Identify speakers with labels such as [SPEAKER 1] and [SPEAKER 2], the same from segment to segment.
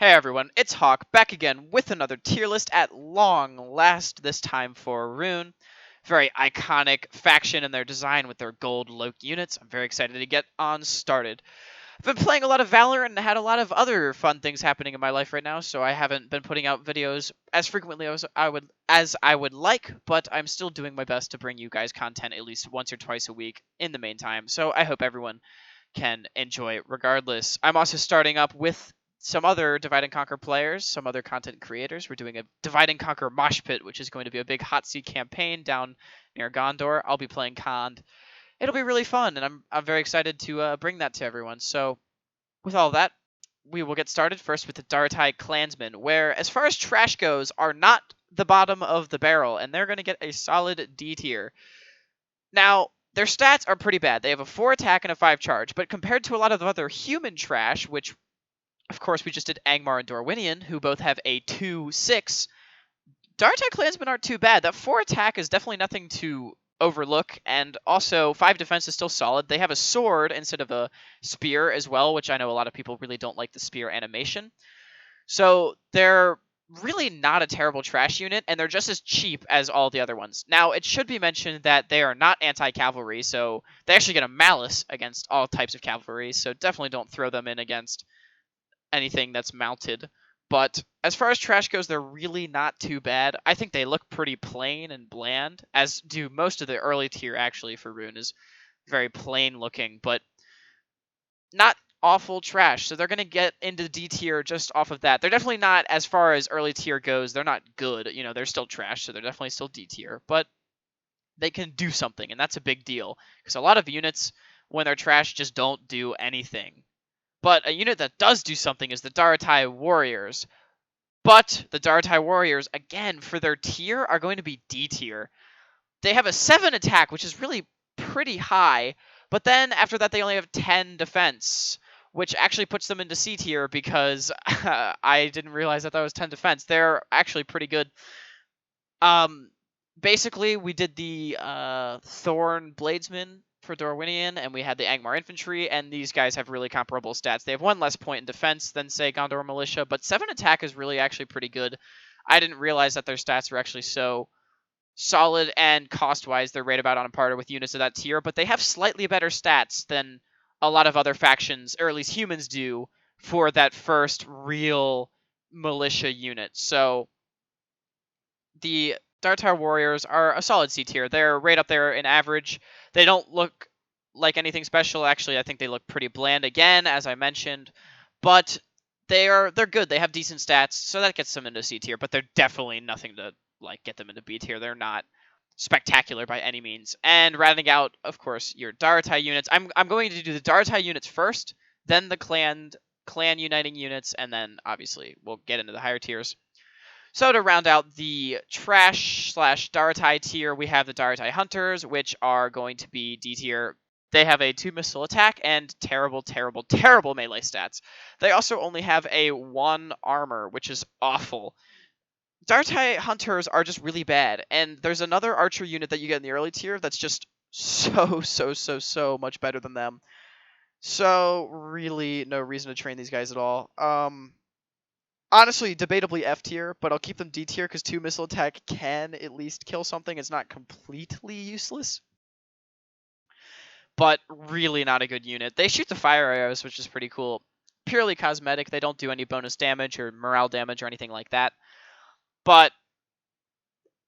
[SPEAKER 1] Hey everyone, it's Hawk, back again with another tier list at long last, this time for Rhûn. Very iconic faction in their design with their gold Loke units. I'm very excited to get on started. I've been playing a lot of Valorant and had a lot of other fun things happening in my life right now, so I haven't been putting out videos as frequently as I would like, but I'm still doing my best to bring you guys content at least once or twice a week in the meantime, so I hope everyone can enjoy it regardless. I'm also starting up with some other Divide and Conquer players, some other content creators. We're doing a Divide and Conquer Mosh Pit, which is going to be a big hot seat campaign down near Gondor. I'll be playing Khand. It'll be really fun, and I'm very excited to bring that to everyone. So, with all that, we will get started first with the Dartai Clansmen, where, as far as trash goes, are not the bottom of the barrel, and they're going to get a solid D tier. Now, their stats are pretty bad. They have a 4 attack and a 5 charge, but compared to a lot of the other human trash, which of course we just did Angmar and Dorwinian, who both have a 2-6, Dartai Clansmen aren't too bad. That 4 attack is definitely nothing to overlook, and also 5 defense is still solid. They have a sword instead of a spear as well, which I know a lot of people really don't like the spear animation. So they're really not a terrible trash unit, and they're just as cheap as all the other ones. Now, it should be mentioned that they are not anti-cavalry, so they actually get a malice against all types of cavalry, so definitely don't throw them in against anything that's mounted. But as far as trash goes, they're really not too bad. I think they look pretty plain and bland, as do most of the early tier, actually, for Rhûn is very plain looking, but not awful trash. So they're going to get into D tier just off of that. They're definitely not, as far as early tier goes, they're not good. You know, they're still trash, so they're definitely still D tier. But they can do something, and that's a big deal. Because a lot of units, when they're trash, just don't do anything. But a unit that does do something is the Dartai Warriors. But the Dartai Warriors, again, for their tier, are going to be D tier. They have a 7 attack, which is really pretty high, but then after that they only have 10 defense, which actually puts them into C tier because I didn't realize that was 10 defense. They're actually pretty good. Basically, we did the Thorn Bladesman for Dorwinian, and we had the Angmar infantry, and these guys have really comparable stats. They have 1 less point in defense than, say, Gondor militia, but 7 attack is really actually pretty good. I didn't realize that their stats were actually so solid, and cost-wise, they're right about on par with units of that tier, but they have slightly better stats than a lot of other factions, or at least humans do, for that first real militia unit. So the Dartar Warriors are a solid C tier. They're right up there in average. They don't look like anything special. Actually, I think they look pretty bland again, as I mentioned. But they're good. They have decent stats, so that gets them into C tier. But they're definitely nothing to like get them into B tier. They're not spectacular by any means. And rounding out, of course, your Dartai units. I'm going to do the Dartai units first, then the clan uniting units, and then obviously we'll get into the higher tiers. So to round out the trash/Dartai tier, we have the Dartai Hunters, which are going to be D tier. They have a 2 missile attack and terrible, terrible, terrible melee stats. They also only have a 1 armor, which is awful. Dartai Hunters are just really bad, and there's another archer unit that you get in the early tier that's just so much better than them. So really no reason to train these guys at all. Honestly, debatably F tier, but I'll keep them D tier because 2 missile attack can at least kill something. It's not completely useless, but really not a good unit. They shoot the fire arrows, which is pretty cool. Purely cosmetic. They don't do any bonus damage or morale damage or anything like that. But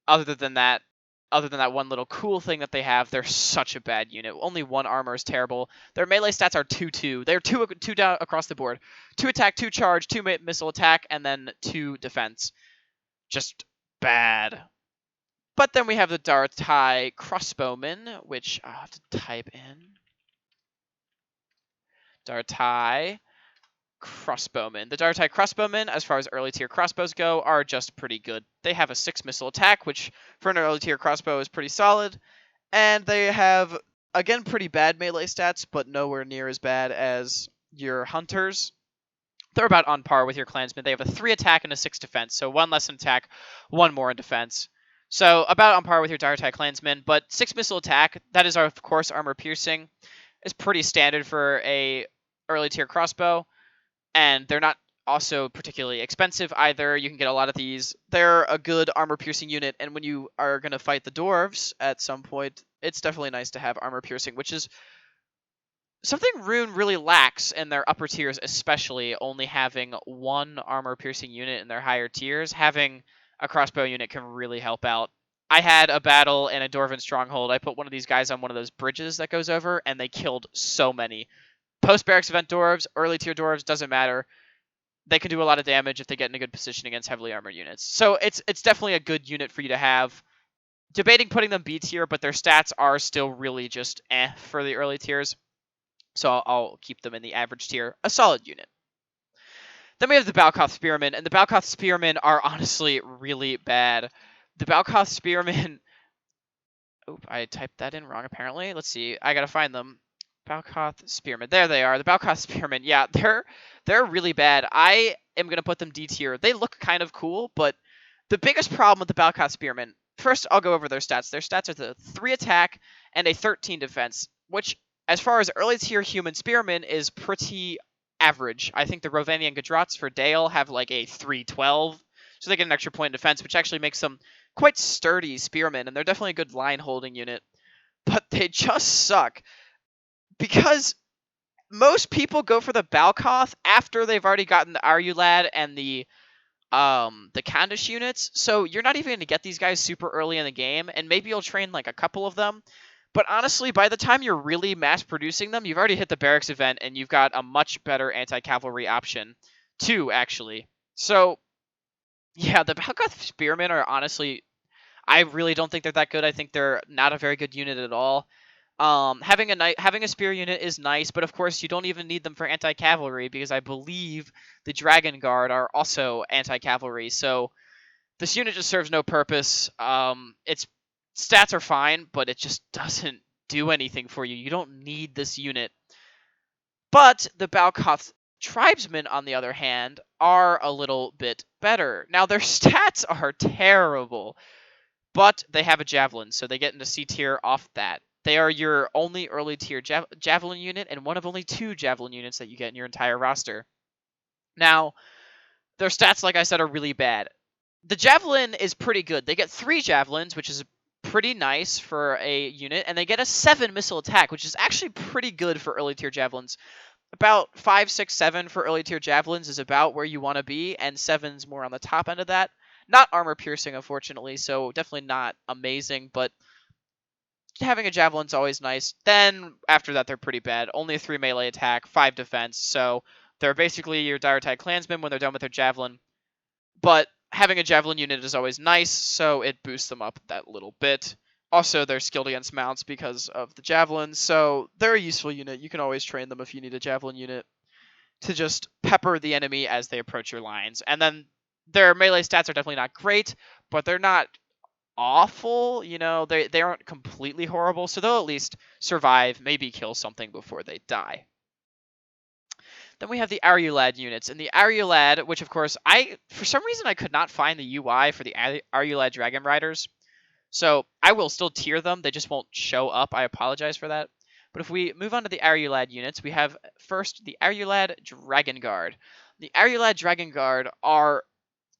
[SPEAKER 1] other than that 1 little cool thing that they have, they're such a bad unit. Only 1 armor is terrible. Their melee stats are 2-2. They're 2 down across the board. 2 attack, 2 charge, 2 missile attack, and then 2 defense. Just bad. But then we have the Dartai Crossbowmen, which I'll have to type in. Dartai Crossbowmen. The Dartai Crossbowmen, as far as early tier crossbows go, are just pretty good. They have a 6 missile attack, which for an early tier crossbow is pretty solid. And they have, again, pretty bad melee stats, but nowhere near as bad as your Hunters. They're about on par with your Clansmen. They have a 3 attack and a 6 defense, so 1 less in attack, 1 more in defense. So about on par with your Dartai Clansmen, but 6 missile attack, that is of course armor piercing, is pretty standard for a early tier crossbow. And they're not also particularly expensive either. You can get a lot of these. They're a good armor-piercing unit, and when you are going to fight the dwarves at some point, it's definitely nice to have armor-piercing, which is something Rhûn really lacks in their upper tiers, especially only having one armor-piercing unit in their higher tiers. Having a crossbow unit can really help out. I had a battle in a Dwarven stronghold. I put one of these guys on one of those bridges that goes over, and they killed so many. Post-barracks event dwarves, early tier dwarves, doesn't matter. They can do a lot of damage if they get in a good position against heavily armored units. So it's definitely a good unit for you to have. Debating putting them B tier, but their stats are still really just for the early tiers. So I'll keep them in the average tier. A solid unit. Then we have the Balkoth Spearmen, and the Balkoth Spearmen are honestly really bad. The Balkoth Spearmen... Oop, I typed that in wrong apparently. Let's see. I gotta find them. Balkoth Spearmen. There they are. The Balkoth Spearmen. Yeah, they're really bad. I am gonna put them D tier. They look kind of cool, but the biggest problem with the Balkoth Spearmen. First, I'll go over their stats. Their stats are the 3 attack and a 13 defense, which, as far as early tier human spearmen, is pretty average. I think the Rovanian Gadrats for Dale have like a 312, so they get an extra point in defense, which actually makes them quite sturdy spearmen, and they're definitely a good line holding unit. But they just suck because most people go for the Balkoth after they've already gotten the Arulad and the Khandish units, so you're not even going to get these guys super early in the game, and maybe you'll train like a couple of them. But honestly, by the time you're really mass producing them, you've already hit the barracks event, and you've got a much better anti-cavalry option, too, actually. So, yeah, the Balkoth Spearmen are honestly, I really don't think they're that good. I think they're not a very good unit at all. Having a spear unit is nice, but of course you don't even need them for anti-cavalry because I believe the Dragon Guard are also anti-cavalry. So this unit just serves no purpose. Its stats are fine, but it just doesn't do anything for you. You don't need this unit. But the Balkoth Tribesmen, on the other hand, are a little bit better. Now their stats are terrible, but they have a javelin, so they get into C tier off that. They are your only early tier javelin unit, and one of only 2 javelin units that you get in your entire roster. Now, their stats, like I said, are really bad. The javelin is pretty good. They get 3 javelins, which is pretty nice for a unit, and they get a 7 missile attack, which is actually pretty good for early tier javelins. About 5, 6, 7 for early tier javelins is about where you want to be, and 7's more on the top end of that. Not armor piercing, unfortunately, so definitely not amazing, but having a javelin's always nice. Then after that, they're pretty bad. Only a 3 melee attack, 5 defense, so they're basically your Dire-Tide clansmen when they're done with their javelin. But having a javelin unit is always nice, so it boosts them up that little bit. Also, they're skilled against mounts because of the javelin, so they're a useful unit. You can always train them if you need a javelin unit to just pepper the enemy as they approach your lines. And then their melee stats are definitely not great, but they're not awful. You know, they aren't completely horrible, so they'll at least survive, maybe kill something before they die. Then we have the Arulad units, and the Arulad, which of course for some reason I could not find the UI for the Arulad Dragon Riders, so I will still tier them. They just won't show up. I apologize for that. But if we move on to the Arulad units, we have first the Arulad Dragon Guard. The Arulad Dragon Guard are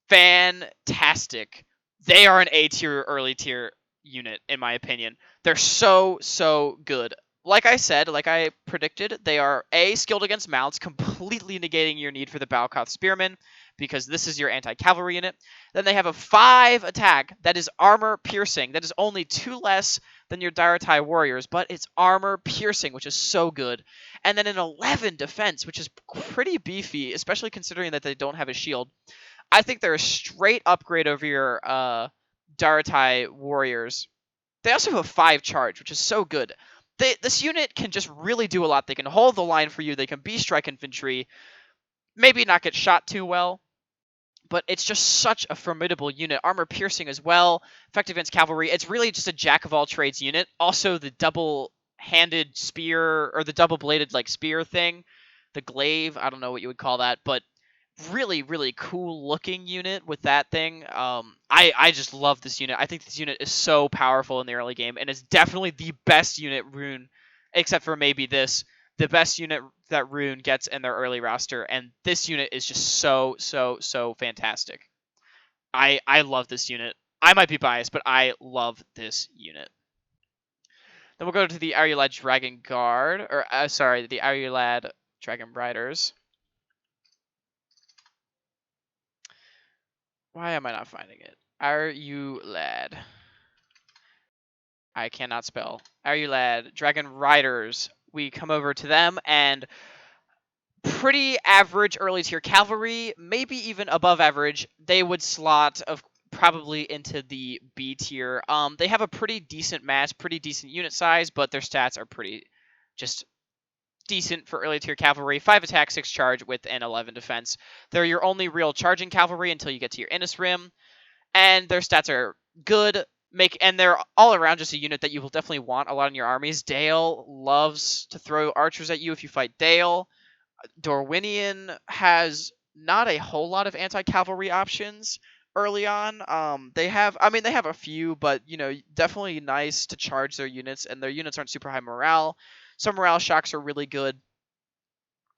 [SPEAKER 1] fantastic. They are an A tier, early tier unit, in my opinion. They're so good. Like I said, like I predicted, they are A, skilled against mounts, completely negating your need for the Balkoth Spearmen, because this is your anti-cavalry unit. Then they have a 5 attack that is armor piercing. That is only 2 less than your Dire-Tide warriors, but it's armor piercing, which is so good. And then an 11 defense, which is pretty beefy, especially considering that they don't have a shield. I think they're a straight upgrade over your Dire-Tide warriors. They also have a 5 charge, which is so good. This unit can just really do a lot. They can hold the line for you. They can be strike infantry. Maybe not get shot too well, but it's just such a formidable unit. Armor piercing as well. Effective against cavalry. It's really just a jack of all trades unit. Also, the double-handed spear, or the double-bladed like spear thing. The glaive, I don't know what you would call that, but really cool looking unit with that thing. I just love this unit. I think this unit is so powerful in the early game, and it's definitely the best unit Rhûn, except for maybe this, the best unit that Rhûn gets in their early roster, and this unit is just so fantastic. I love this unit. I might be biased, but I love this unit. Then we'll go to the Aryulad Dragon Guard, or sorry, the Aryulad Dragon Riders. Why am I not finding it? Aryulad. I cannot spell. Aryulad Dragon Riders. We come over to them, and pretty average early tier cavalry, maybe even above average. They would slot of probably into the B tier. They have a pretty decent mass, pretty decent unit size, but their stats are pretty just decent for early tier cavalry. 5 attack, 6 charge with an 11 defense. They're your only real charging cavalry until you get to your Innis Rim, and their stats are good. And they're all around just a unit that you will definitely want a lot in your armies. Dale loves to throw archers at you if you fight Dale. Dorwinian has not a whole lot of anti-cavalry options early on. They have a few, but definitely nice to charge their units, and their units aren't super high morale. Some morale shocks are really good.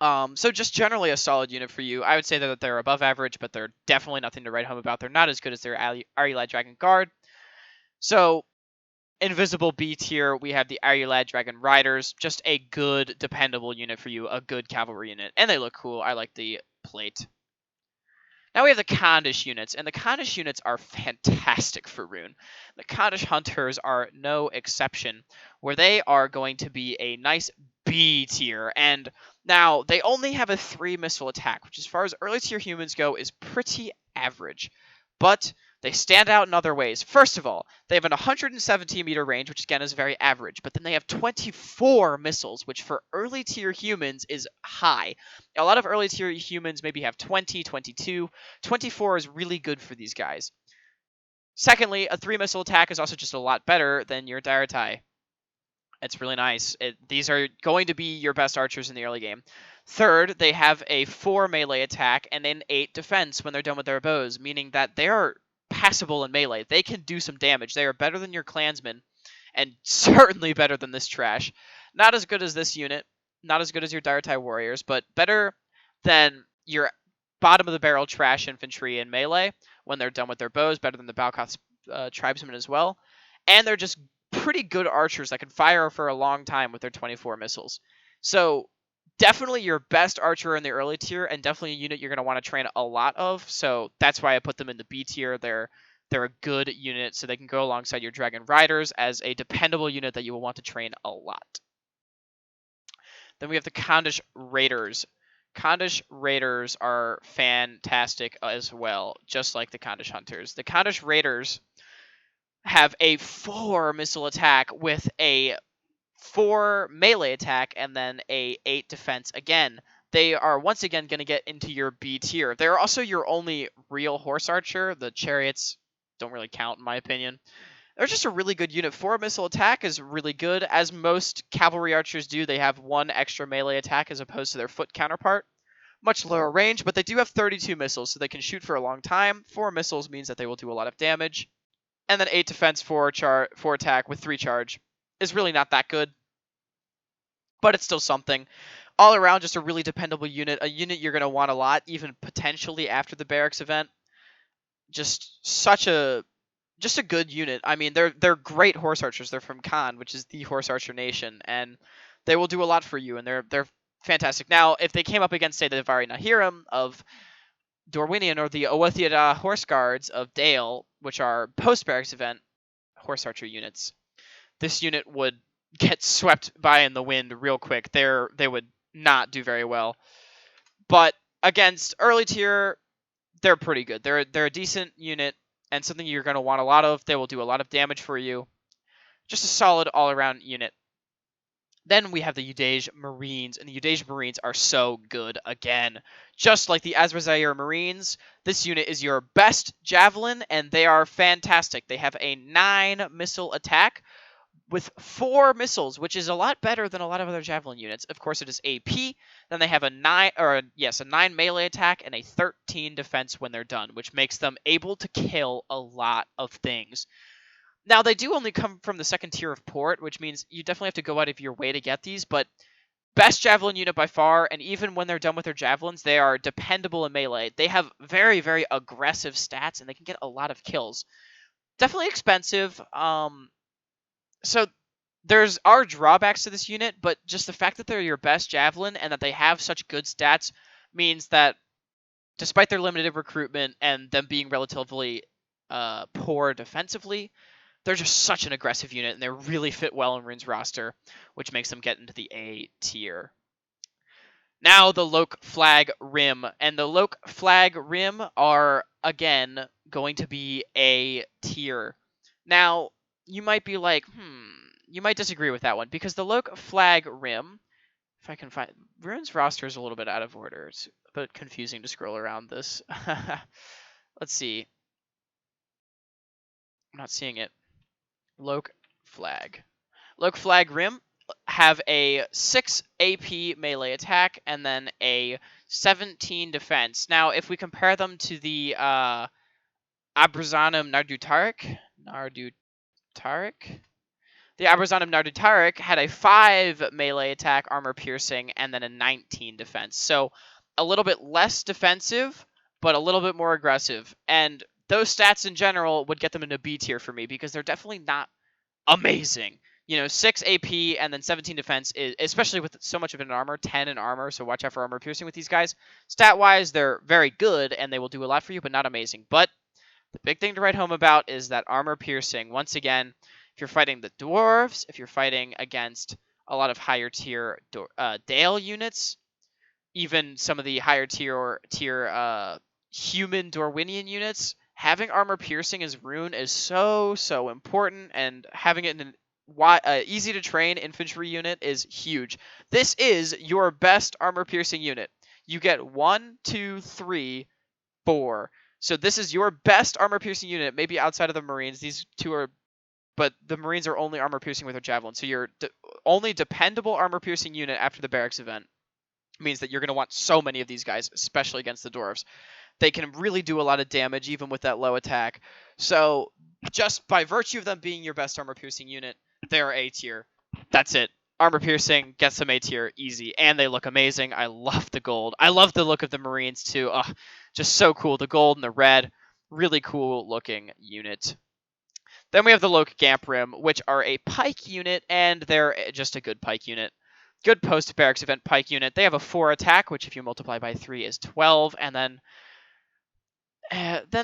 [SPEAKER 1] So just generally a solid unit for you. I would say that they're above average, but they're definitely nothing to write home about. They're not as good as their Aryulad Dragon Guard. So invisible B tier, we have the Aryulad Dragon Riders, just a good, dependable unit for you, a good cavalry unit, and they look cool. I like the plate. Now we have the Khandish units, and the Khandish units are fantastic for Rhûn. The Khandish Hunters are no exception, where they are going to be a nice B tier, and now they only have a 3 missile attack, which as far as early tier humans go is pretty average, but they stand out in other ways. First of all, they have an 117 meter range, which again is very average, but then they have 24 missiles, which for early tier humans is high. A lot of early tier humans maybe have 20, 22. 24 is really good for these guys. Secondly, a 3 missile attack is also just a lot better than your Daratai. It's really nice. These are going to be your best archers in the early game. Third, they have a 4 melee attack and an 8 defense when they're done with their bows, meaning that they are passable in melee. They can do some damage. They are better than your clansmen, and certainly better than this trash. Not as good as this unit, not as good as your Daratai warriors, but better than your bottom of the barrel trash infantry in melee when they're done with their bows, better than the Balkoth tribesmen as well. And they're just pretty good archers that can fire for a long time with their 24 missiles. So definitely your best archer in the early tier, and definitely a unit you're going to want to train a lot of. So that's why I put them in the B tier. They're a good unit, so they can go alongside your Dragon Riders as a dependable unit that you will want to train a lot. Then we have the Khandish Raiders. Khandish Raiders are fantastic as well, just like the Khandish Hunters. The Khandish Raiders have a 4 missile attack with a 4 melee attack and then a 8 defense. Again, they are once again going to get into your B tier. They're also your only real horse archer. The chariots don't really count in my opinion. They're just a really good unit. 4 missile attack is really good. As most cavalry archers do, they have 1 extra melee attack as opposed to their foot counterpart. Much lower range, but they do have 32 missiles, so they can shoot for a long time. 4 missiles means that they will do a lot of damage. And then 8 defense, 4 attack with 3 charge is really not that good, but it's still something. All around, just a really dependable unit, a unit you're going to want a lot, even potentially after the barracks event. Just a good unit. I mean, they're great horse archers. They're from Khan, which is the horse archer nation, and they will do a lot for you, and they're fantastic. Now, if they came up against, say, the Vari Nahirim of Dorwinian or the Owathida Horse Guards of Dale, which are post-barracks event horse archer units, this unit would get swept by in the wind real quick. They would not do very well. But against early tier, they're pretty good. They're a decent unit and something you're going to want a lot of. They will do a lot of damage for you. Just a solid all-around unit. Then we have the Udage Marines, and the Udage Marines are so good again. Just like the Azrazair Marines, this unit is your best javelin, and they are fantastic. They have a 9 missile attack with 4 missiles, which is a lot better than a lot of other javelin units. Of course, it is AP. Then they have a 9 melee attack and a 13 defense when they're done, which makes them able to kill a lot of things. Now, they do only come from the second tier of port, which means you definitely have to go out of your way to get these, but best javelin unit by far, and even when they're done with their javelins, they are dependable in melee. They have very, very aggressive stats, and they can get a lot of kills. Definitely expensive. So there's are drawbacks to this unit, but just the fact that they're your best javelin and that they have such good stats means that despite their limited recruitment and them being relatively poor defensively, they're just such an aggressive unit, and they really fit well in Rhûn's roster, which makes them get into the A tier. Now the Loke Flag Rim, and the Loke Flag Rim are, again, going to be A tier. Now, you might be like, you might disagree with that one, because the Loke Flag Rim, if I can find, Rhûn's roster is a little bit out of order. It's a bit confusing to scroll around this. Let's see. I'm not seeing it. Loke Flag. Loke Flag Rim have a 6 AP melee attack and then a 17 defense. Now, if we compare them to the Abrazanum Nardutarik, the Abrazanum Nardutarik had a 5 melee attack, armor piercing, and then a 19 defense. So a little bit less defensive, but a little bit more aggressive. And those stats in general would get them into B tier for me because they're definitely not amazing. 6 AP and then 17 defense, especially with so much of it in armor, 10 in armor, so watch out for armor piercing with these guys. Stat-wise, they're very good, and they will do a lot for you, but not amazing. But the big thing to write home about is that armor piercing. Once again, if you're fighting the dwarves, if you're fighting against a lot of higher tier Dale units, even some of the higher tier human Dorwinian units, having armor piercing as Rhûn is so important, and having it in an easy to train infantry unit is huge. This is your best armor piercing unit. You get 1, 2, 3, 4. So this is your best armor piercing unit, maybe outside of the Marines. These two are, but the Marines are only armor piercing with their javelin. So your only dependable armor piercing unit after the barracks event means that you're going to want so many of these guys, especially against the dwarves. They can really do a lot of damage even with that low attack. So just by virtue of them being your best armor piercing unit, they're A tier. That's it. Armor piercing gets them A tier easy, and they look amazing. I love the gold. I love the look of the Marines too. Just so cool. The gold and the red, really cool looking unit. Then we have the Loke Gamp Rim, which are a pike unit, and they're just a good pike unit. Good post-barracks event pike unit. They have a 4 attack, which if you multiply by 3 is 12, and then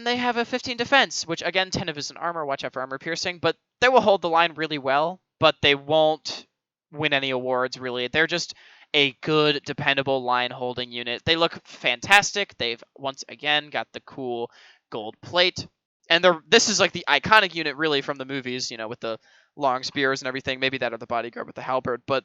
[SPEAKER 1] they have a 15 defense, which again, 10 of is an armor. Watch out for armor piercing, but they will hold the line really well, but they won't win any awards, really. They're just a good, dependable line-holding unit. They look fantastic. They've, once again, got the cool gold plate. And this is like the iconic unit, really, from the movies, with the long spears and everything. Maybe that or the bodyguard with the halberd, but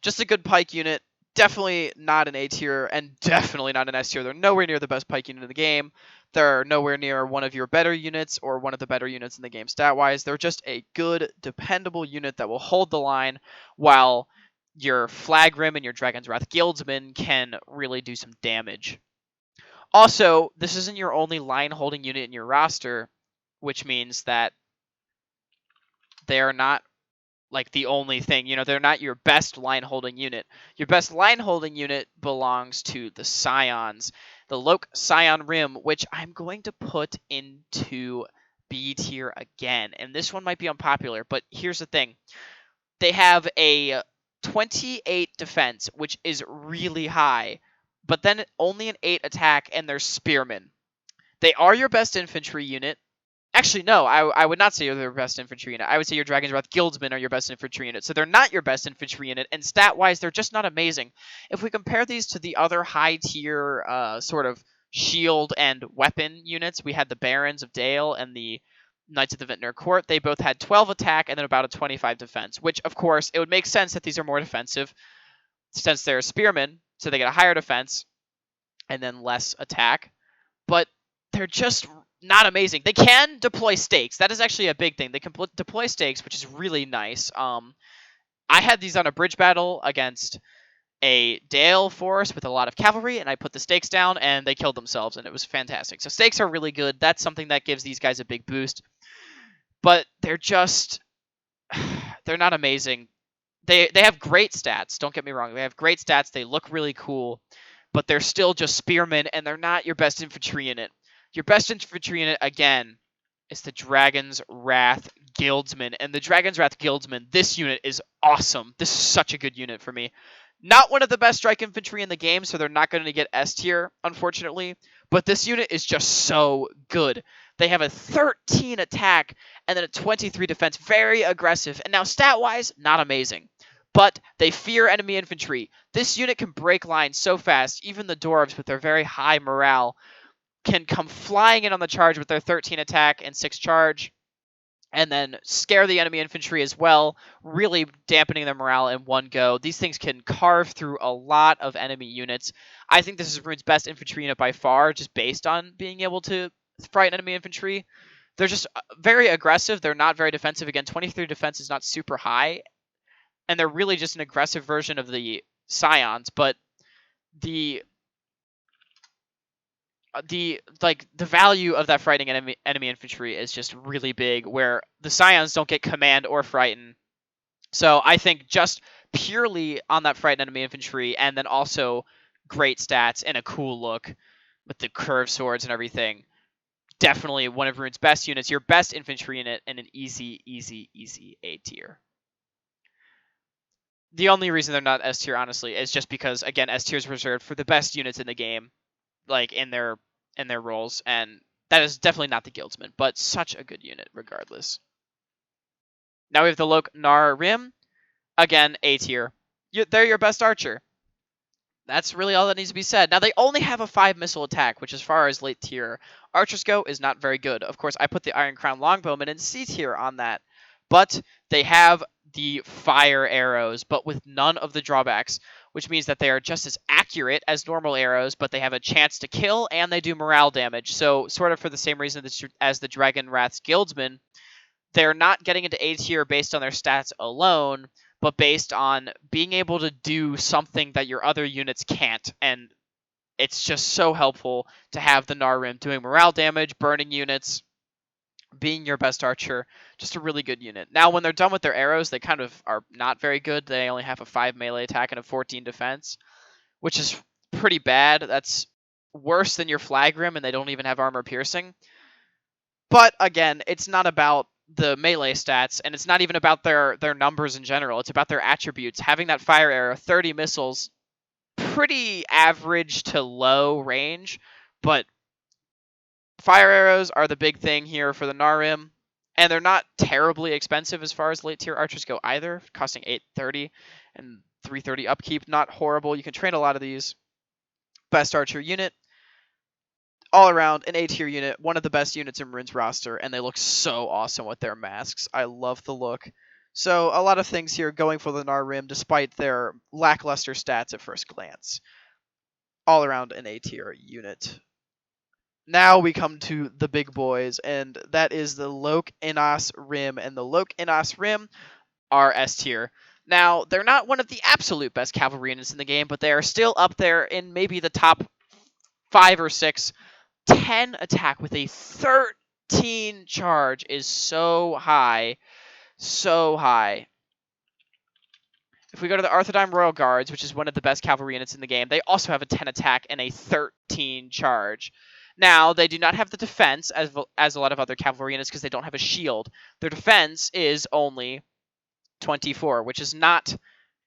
[SPEAKER 1] just a good pike unit. Definitely not an A tier, and definitely not an S tier. They're nowhere near the best pike unit in the game. They're nowhere near one of your better units or one of the better units in the game stat-wise. They're just a good, dependable unit that will hold the line, while your Flag Rim and your Dragon's Wrath Guildsmen can really do some damage. Also, this isn't your only line-holding unit in your roster, which means that they're not like the only thing. They're not your best line holding unit. Your best line holding unit belongs to the Scions, the Loke Scion Rim, which I'm going to put into B tier again. And this one might be unpopular, but here's the thing. They have a 28 defense, which is really high, but then only an 8 attack, and they're Spearmen. They are your best infantry unit. Actually, no, I would not say you're their best infantry unit. I would say your Dragon's Wrath Guildsmen are your best infantry unit. So they're not your best infantry unit, and stat-wise, they're just not amazing. If we compare these to the other high-tier sort of shield and weapon units, we had the Barons of Dale and the Knights of the Vintner Court. They both had 12 attack and then about a 25 defense, which, of course, it would make sense that these are more defensive since they're Spearmen, so they get a higher defense and then less attack. But they're just not amazing. They can deploy stakes. That is actually a big thing. They can deploy stakes, which is really nice. I had these on a bridge battle against a Dale force with a lot of cavalry, and I put the stakes down, and they killed themselves, and it was fantastic. So stakes are really good. That's something that gives these guys a big boost. But they're not amazing. they have great stats. Don't get me wrong. They have great stats. They look really cool, but they're still just spearmen, and they're not your best infantry unit. Your best infantry unit, again, is the Dragon's Wrath Guildsman. And the Dragon's Wrath Guildsman, this unit is awesome. This is such a good unit for me. Not one of the best strike infantry in the game, so they're not going to get S tier, unfortunately. But this unit is just so good. They have a 13 attack and then a 23 defense. Very aggressive. And now stat-wise, not amazing. But they fear enemy infantry. This unit can break lines so fast. Even the dwarves, with their very high morale, can come flying in on the charge with their 13 attack and 6 charge, and then scare the enemy infantry as well, really dampening their morale in one go. These things can carve through a lot of enemy units. I think this is Rhûn's best infantry unit by far, just based on being able to frighten enemy infantry. They're just very aggressive. They're not very defensive. Again, 23 defense is not super high, and they're really just an aggressive version of the Scions, but the value of that frightening enemy infantry is just really big, where the Scions don't get command or frighten. So I think just purely on that frightened enemy infantry, and then also great stats and a cool look with the curved swords and everything, definitely one of Rhûn's best units, your best infantry unit, and an easy A tier. The only reason they're not S tier, honestly, is just because, again, S tier is reserved for the best units in the game, like in their roles, and that is definitely not the Guildsman, but such a good unit regardless. Now we have the Lok Nar Rim. Again, A tier. They're your best archer. That's really all that needs to be said. Now, they only have a 5 missile attack, which as far as late tier archers go is not very good. Of course, I put the Iron Crown Longbowmen in C tier on that, but they have the fire arrows, but with none of the drawbacks, which means that they are just as accurate as normal arrows, but they have a chance to kill, and they do morale damage. So, sort of for the same reason as the Dragon Wrath's Guildsman, they're not getting into A tier based on their stats alone, but based on being able to do something that your other units can't. And it's just so helpful to have the Narrim doing morale damage, burning units, being your best archer. Just a really good unit. Now, when they're done with their arrows, they kind of are not very good. They only have a 5 melee attack and a 14 defense, which is pretty bad. That's worse than your Flagrim, and they don't even have armor piercing. But again, it's not about the melee stats, and it's not even about their numbers in general. It's about their attributes. Having that fire arrow, 30 missiles, pretty average to low range, but fire arrows are the big thing here for the Narrim, and they're not terribly expensive as far as late tier archers go either, costing 830 and 330 upkeep. Not horrible. You can train a lot of these. Best archer unit. All around, an A tier unit, one of the best units in Rhûn's roster, and they look so awesome with their masks. I love the look. So a lot of things here going for the Narrim, despite their lackluster stats at first glance. All around, an A tier unit. Now we come to the big boys, and that is the Lok Innas Rim, and the Lok Innas Rim are S tier. Now, they're not one of the absolute best cavalry units in the game, but they are still up there in maybe the top 5 or 6. 10 attack with a 13 charge is so high. So high. If we go to the Arthedaim Royal Guards, which is one of the best cavalry units in the game, they also have a 10 attack and a 13 charge. Now, they do not have the defense as a lot of other cavalry units because they don't have a shield. Their defense is only 24, which is not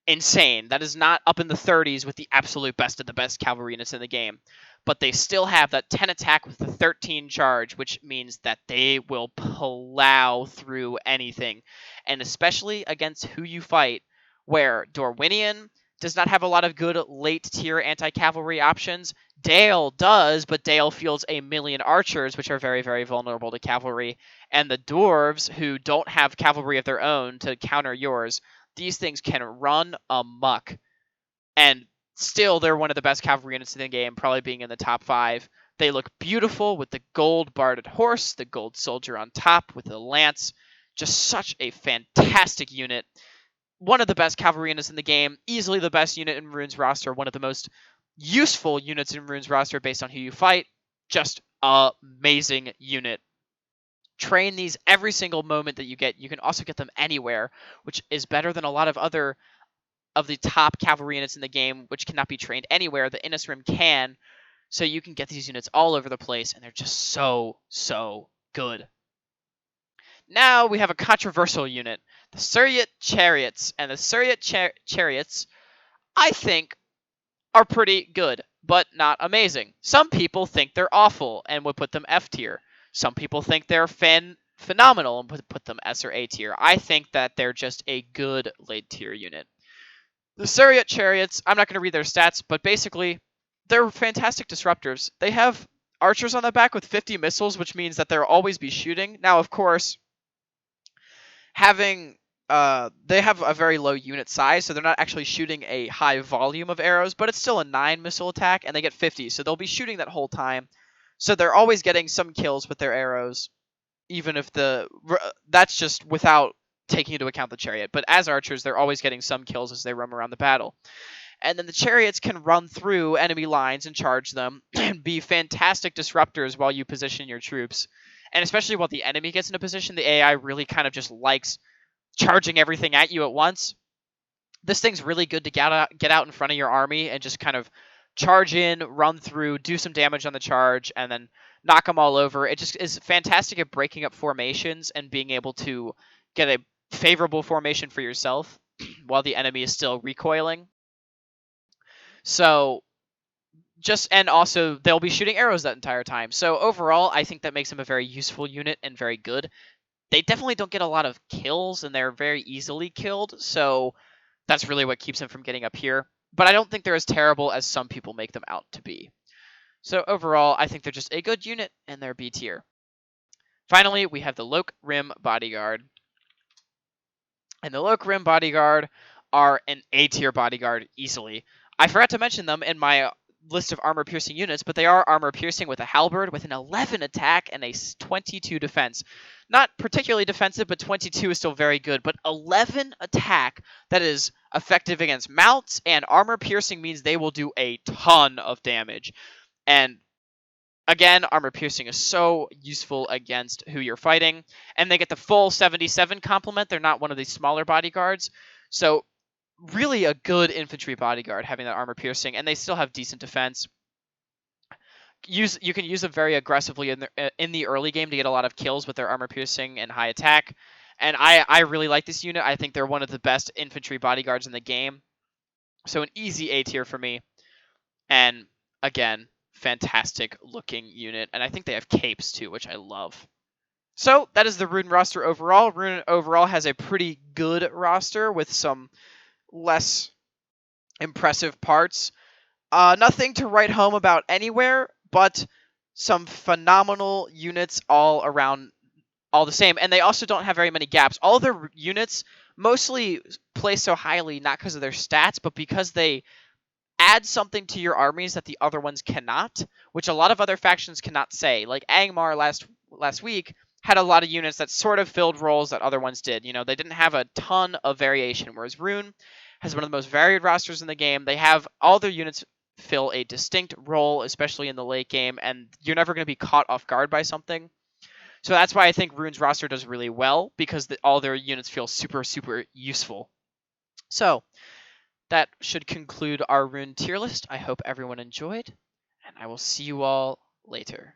[SPEAKER 1] insane. That is not up in the 30s with the absolute best of the best cavalry units in the game. But they still have that 10 attack with the 13 charge, which means that they will plow through anything. And especially against who you fight, where Dorwinion does not have a lot of good late-tier anti-cavalry options. Dale does, but Dale fields a million archers, which are very, very vulnerable to cavalry. And the dwarves, who don't have cavalry of their own to counter yours, these things can run amok. And still, they're one of the best cavalry units in the game, probably being in the top 5. They look beautiful with the gold barded horse, the gold soldier on top with the lance. Just such a fantastic unit. One of the best cavalry units in the game, easily the best unit in Rhûn's roster, one of the most useful units in Rhûn's roster based on who you fight. Just amazing unit. train these every single moment that you get. You can also get them anywhere, which is better than a lot of other of the top cavalry units in the game, which cannot be trained anywhere. The Innis Rim can, so you can get these units all over the place, and they're just so good. Now we have a controversial unit, the Suryat Chariots, and the Suryat Chariots, I think, are pretty good, but not amazing. Some people think they're awful and would put them F tier. Some people think they're phenomenal and would put them S or A tier. I think that they're just a good late tier unit. The Suryat Chariots, I'm not going to read their stats, but basically, they're fantastic disruptors. They have archers on the back with 50 missiles, which means that they'll always be shooting. Now, of course, they have a very low unit size, so they're not actually shooting a high volume of arrows, but it's still a 9 missile attack, and they get 50, so they'll be shooting that whole time. So they're always getting some kills with their arrows, even if that's just without taking into account the chariot. But as archers, they're always getting some kills as they roam around the battle. And then the chariots can run through enemy lines and charge them and be fantastic disruptors while you position your troops. And especially while the enemy gets into position, the AI really kind of just likes charging everything at you at once. This thing's really good to get out in front of your army and just kind of charge in, run through, do some damage on the charge, and then knock them all over. It just is fantastic at breaking up formations and being able to get a favorable formation for yourself while the enemy is still recoiling. So and also they'll be shooting arrows that entire time. So overall, I think that makes them a very useful unit and very good. They definitely don't get a lot of kills, and they're very easily killed, so that's really what keeps them from getting up here. But I don't think they're as terrible as some people make them out to be. So overall, I think they're just a good unit, and they're B tier. Finally, we have the Loke Rim Bodyguard. And the Loke Rim Bodyguard are an A tier bodyguard easily. I forgot to mention them in my list of armor-piercing units, but they are armor-piercing with a halberd with an 11 attack and a 22 defense. Not particularly defensive, but 22 is still very good. But 11 attack that is effective against mounts, and armor-piercing means they will do a ton of damage. And again, armor-piercing is so useful against who you're fighting. And they get the full 77 complement. They're not one of these smaller bodyguards. So really a good infantry bodyguard having that armor piercing, and they still have decent defense. You can use them very aggressively in the early game to get a lot of kills with their armor piercing and high attack. And I really like this unit. I think they're one of the best infantry bodyguards in the game. So an easy A tier for me. And again, fantastic looking unit. And I think they have capes too, which I love. So that is the Rhûn roster overall. Rhûn overall has a pretty good roster with some less impressive parts. Nothing to write home about anywhere, but some phenomenal units all around, all the same. And they also don't have very many gaps. All their units mostly place so highly, not because of their stats, but because they add something to your armies that the other ones cannot, which a lot of other factions cannot say. Like Angmar last week had a lot of units that sort of filled roles that other ones did. You know, they didn't have a ton of variation, whereas Rhûn has one of the most varied rosters in the game. They have all their units fill a distinct role, especially in the late game, and you're never going to be caught off guard by something. So that's why I think Rhûn's roster does really well, because all their units feel super useful. So that should conclude our Rhûn tier list. I hope everyone enjoyed, and I will see you all later.